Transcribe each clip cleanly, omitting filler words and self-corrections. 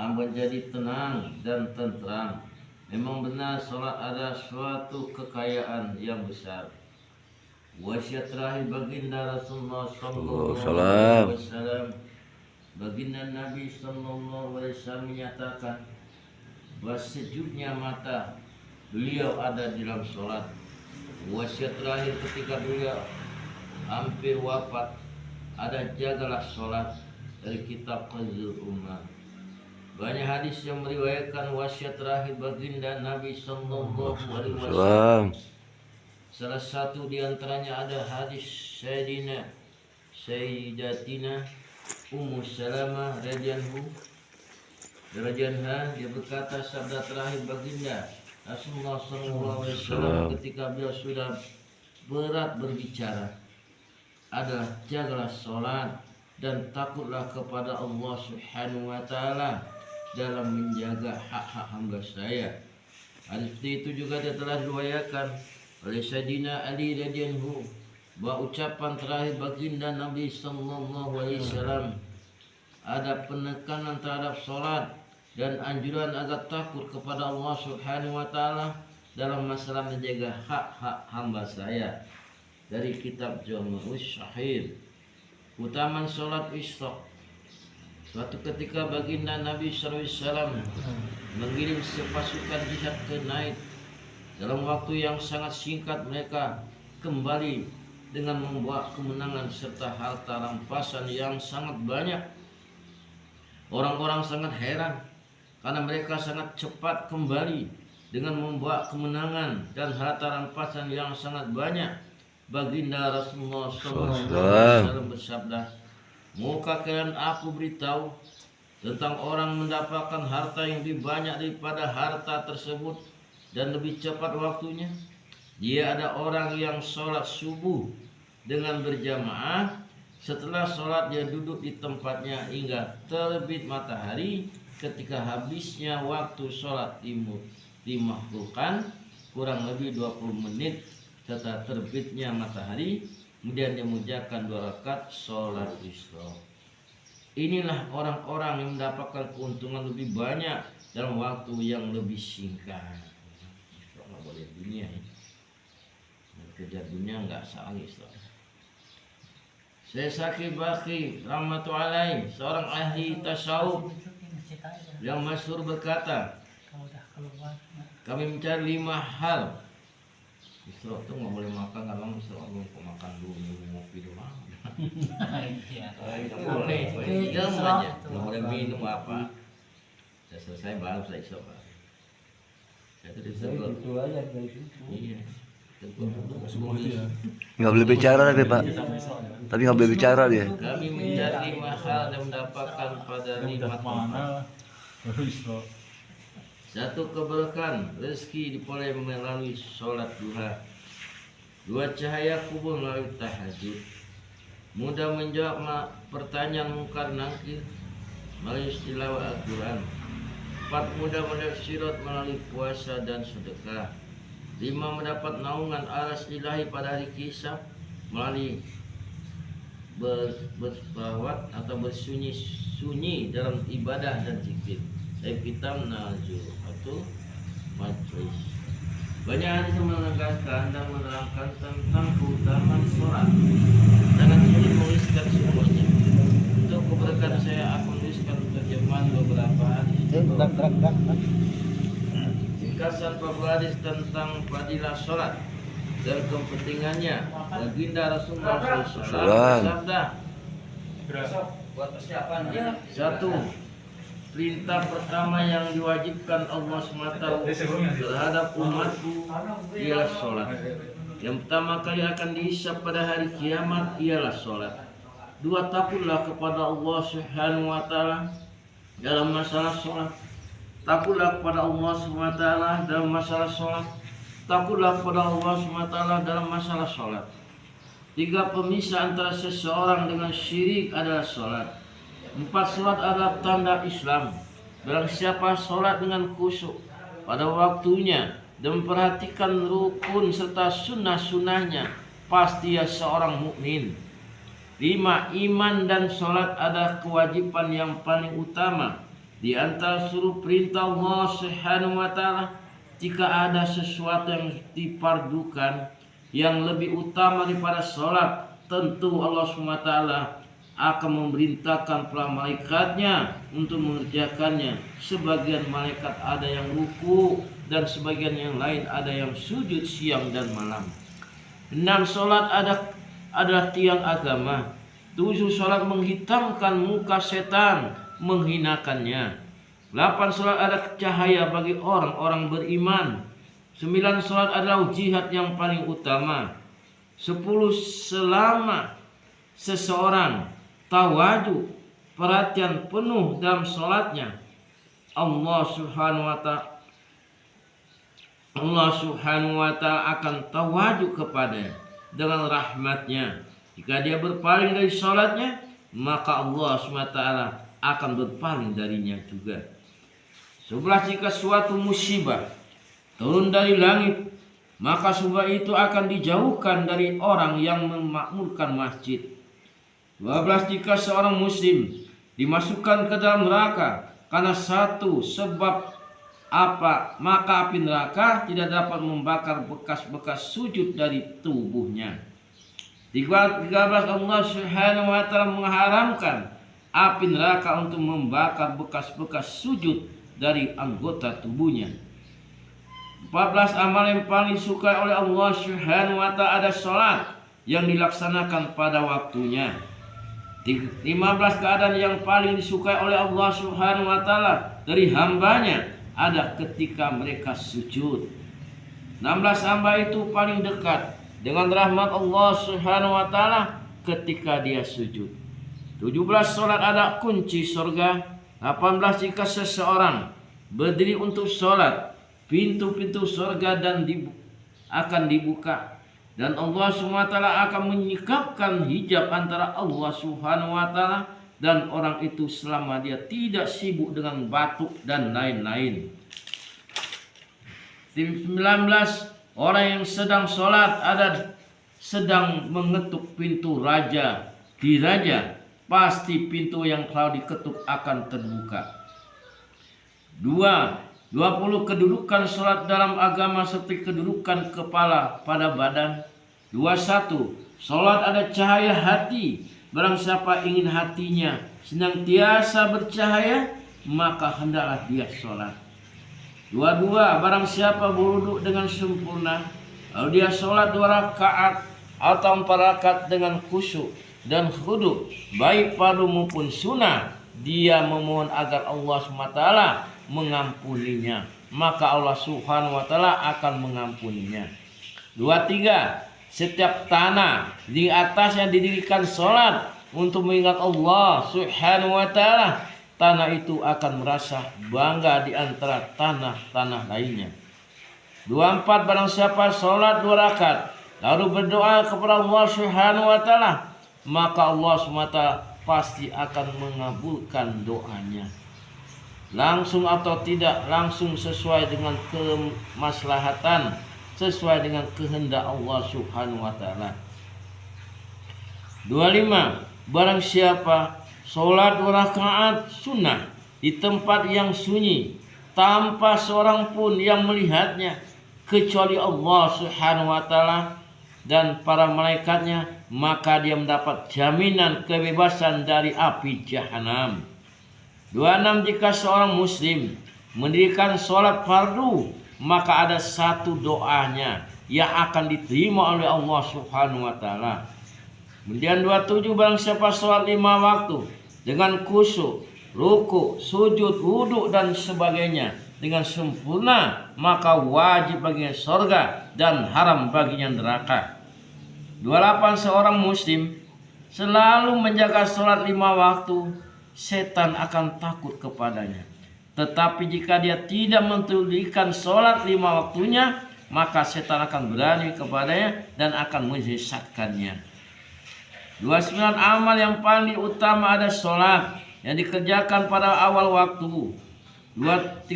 menjadi tenang dan tentram. Memang benar salat ada suatu kekayaan yang besar. Wasiat terakhir baginda Rasulullah sallallahu alaihi wasallam, baginda Nabi sallallahu alaihi wasallam menyatakan bahwa sejuknya mata beliau ada di dalam salat. Wasiat terakhir ketika beliau hampir wafat ada jagalah salat, dari kitab Kanzul Umar. Banyak hadis yang meriwayatkan wasiat terakhir baginda Nabi sallallahu alaihi wasallam. Salah satu di antaranya ada hadis Sayyidatina Ummu Salamah radhiyallahu anha, dia berkata sabda terakhir baginda Rasulullah sallallahu alaihi wasallam ketika beliau sudah berat berbicara adalah jagalah salat dan takutlah kepada Allah Subhanahu wa taala dalam menjaga hak-hak hamba saya. Hadis itu juga telah diriwayatkan oleh Sayyidina Ali radhiyallahu bahwa ucapan terakhir baginda Nabi sallallahu alaihi wasallam ada penekanan terhadap salat dan anjuran agar takut kepada Allah Subhanahu wa taala dalam masalah menjaga hak-hak hamba saya, dari kitab Jami'us Syahih. Utamaan salat Isra. Suatu ketika baginda Nabi sallallahu alaihi wasallam mengirim sepasukan jihad ke Najd. Dalam waktu yang sangat singkat mereka kembali dengan membawa kemenangan serta harta rampasan yang sangat banyak. Orang-orang sangat heran karena mereka sangat cepat kembali dengan membawa kemenangan dan harta rampasan yang sangat banyak. Baginda Rasulullah SAW bersabda, "Maukah kalian aku beritahu tentang orang mendapatkan harta yang lebih banyak daripada harta tersebut dan lebih cepat waktunya? Dia ada orang yang sholat subuh dengan berjamaah. Setelah sholat dia duduk di tempatnya hingga terbit matahari. Ketika habisnya waktu sholat dimakruhkan kurang lebih 20 menit setelah terbitnya matahari. Kemudian dia mengerjakan 2 rakaat sholat Isra." Inilah orang-orang yang mendapatkan keuntungan lebih banyak dalam waktu yang lebih singkat. Isra nggak boleh dunia ya. Kejar dunia nggak salah Isra. Syekh Zaki Baqi rahmatullahi, seorang ahli tasawuf yang masyhur berkata, kami mencari 5 hal. Isra itu nggak boleh makan, karena Isra belum makan dulu, ngopi dulu. Nggak boleh, jam aja, nggak boleh minum apa. Sudah selesai baru saya Isra. Itu disebut. Iya. Nggak boleh bicara tapi Pak. Tapi nggak boleh bicara dia. Kami mencari 5 hal dan mendapatkan pada 5 tempat. 1, keberkahan rezeki diperoleh melalui sholat duha. 2, cahaya kubur melalui tahajud. Mudah menjawab pertanyaan mungkar nakir melalui tilawah Al-Quran. 4, mudah melihat sirat melalui puasa dan sedekah. 5, mendapat naungan aras ilahi pada hari kisah melalui berselawat atau bersunyi dalam ibadah dan zikir. Dari kitab Najul atau Majlis. Banyak hadis menegaskan dan menerangkan tentang keutamaan sholat. Jangan sulit menuliskan semuanya. Untuk keberkahan saya akan menuliskan terjemahan beberapa hadis. Ringkasan beberapa hadis tentang fadilah sholat dan kepentingannya. Baginda Rasulullah SAW bersabda, 1. Perintah pertama yang diwajibkan Allah SWT terhadap umatku ialah sholat. Yang pertama kali akan dihisab pada hari kiamat ialah sholat. 2, takutlah kepada Allah Subhanahu wa taala dalam masalah sholat. Takutlah kepada Allah Subhanahu wa taala dalam masalah sholat. Takutlah kepada Allah Subhanahu wa taala dalam masalah sholat. 3, pemisah antara seseorang dengan syirik adalah sholat. 4, sholat adalah tanda Islam. Barang siapa sholat dengan khusyuk pada waktunya dan memperhatikan rukun serta sunnah-sunnahnya, pasti dia seorang mukmin. 5. Iman dan sholat adalah kewajiban yang paling utama di antara seluruh perintah Allah Subhanahu wa taala. Jika ada sesuatu yang dipardukan yang lebih utama daripada sholat, tentu Allah Subhanahu wa taala akan memerintahkan para malaikatnya untuk mengerjakannya. Sebagian malaikat ada yang ruku dan sebagian yang lain ada yang sujud siang dan malam. 6. Sholat adalah tiang agama. 7. Sholat menghitamkan muka setan, menghinakannya. 8. Sholat adalah cahaya bagi orang-orang beriman. 9. Sholat adalah jihad yang paling utama. 10. Selama seseorang tawadu, perhatian penuh dalam sholatnya, Allah Subhanahu wa taala akan tawadu kepadanya dengan rahmatnya. Jika dia berpaling dari sholatnya, maka Allah Subhanahu wa taala akan berpaling darinya juga. 11. Jika suatu musibah turun dari langit, maka musibah itu akan dijauhkan dari orang yang memakmurkan masjid. 12. Jika seorang muslim dimasukkan ke dalam neraka karena satu sebab apa, maka api neraka tidak dapat membakar bekas-bekas sujud dari tubuhnya. 13. Allah Subhanahu wa taala mengharamkan api neraka untuk membakar bekas-bekas sujud dari anggota tubuhnya. 14. Amal yang paling disukai oleh Allah Subhanahu wa taala ada salat yang dilaksanakan pada waktunya. 15. Keadaan yang paling disukai oleh Allah Subhanahu wa taala dari hambanya ada ketika mereka sujud. 16. Hamba itu paling dekat dengan rahmat Allah Subhanahu wa taala ketika dia sujud. 17. Salat ada kunci surga. 18. Jika seseorang berdiri untuk salat, pintu-pintu surga akan dibuka. Dan Allah Subhanahu wa taala akan menyikapkan hijab antara Allah Subhanahu wa taala dan orang itu selama dia tidak sibuk dengan batuk dan lain-lain. 19. Orang yang sedang sholat sedang mengetuk pintu diraja, pasti pintu yang selalu diketuk akan terbuka. 20. Kedudukan sholat dalam agama seperti kedudukan kepala pada badan. 21. Sholat ada cahaya hati. Barang siapa ingin hatinya senantiasa bercahaya, maka hendaklah dia sholat. 22. Barang siapa berwudu dengan sempurna, lalu dia sholat 2 rakaat atau 4 rakaat dengan khusyuk dan khudu, baik fardu maupun sunnah, dia memohon agar Allah SWT mengampuninya, maka Allah Subhanahu wa taala akan mengampuninya. 23. Setiap tanah di atasnya didirikan sholat untuk mengingat Allah Subhanahu wa taala, tanah itu akan merasa bangga di antara tanah-tanah lainnya. 24. Barang siapa sholat 2 rakaat lalu berdoa kepada Allah Subhanahu wa taala, maka Allah SWT pasti akan mengabulkan doanya. Langsung atau tidak langsung, sesuai dengan kemaslahatan, sesuai dengan kehendak Allah Subhanahu wa taala. 25. Barang siapa sholat 2 rakaat sunnah di tempat yang sunyi tanpa seorang pun yang melihatnya kecuali Allah Subhanahu wa taala dan para malaikatnya, maka dia mendapat jaminan kebebasan dari api jahanam. 26. Jika seorang muslim mendirikan sholat fardu, maka ada satu doanya yang akan diterima oleh Allah Subhanahu wa taala. Kemudian 27. Barang siapa sholat 5 waktu dengan khusyuk, ruku, sujud, wudhu dan sebagainya dengan sempurna, maka wajib baginya surga dan haram baginya neraka. 28. Seorang muslim selalu menjaga sholat 5 waktu, setan akan takut kepadanya. Tetapi jika dia tidak mentundukkan sholat 5 waktunya, maka setan akan berani kepadanya dan akan menyesatkannya. 29. Amal yang paling utama ada sholat yang dikerjakan pada awal waktu. 30.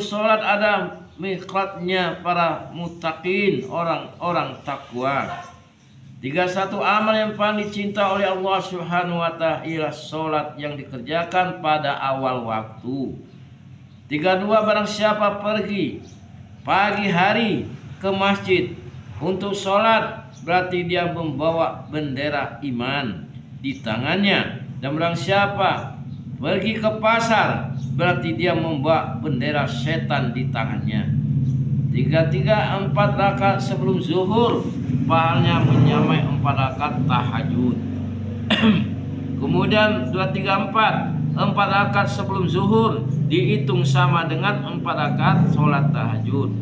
Sholat ada miqatnya para muttaqin, orang-orang takwa. 31 amal yang paling dicinta oleh Allah Subhanahu wa taala ialah salat yang dikerjakan pada awal waktu. 32 barang siapa pergi pagi hari ke masjid untuk sholat, berarti dia membawa bendera iman di tangannya. Dan barang siapa pergi ke pasar, berarti dia membawa bendera setan di tangannya. 33 4 rakaat sebelum zuhur, pahalanya menyamai 4 rakaat tahajud. Kemudian 234 4 rakaat sebelum zuhur dihitung sama dengan 4 rakaat sholat tahajud.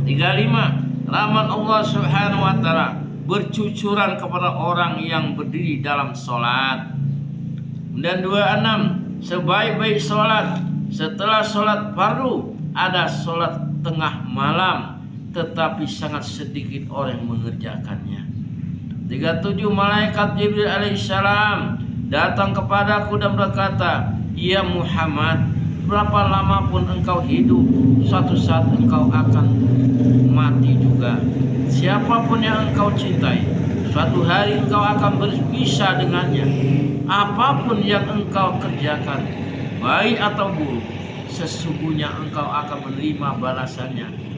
35 rahmat Allah Subhanahu wa taala bercucuran kepada orang yang berdiri dalam sholat. Dan 26 sebaik-baik sholat setelah sholat fardu ada sholat tengah malam, tetapi sangat sedikit orang yang mengerjakannya. 37 malaikat Jibril alaihissalam datang kepadaku dan berkata, "Ya Muhammad, berapa lama pun engkau hidup, suatu saat engkau akan mati juga. Siapapun yang engkau cintai, suatu hari engkau akan berpisah dengannya. Apapun yang engkau kerjakan, baik atau buruk, sesungguhnya engkau akan menerima balasannya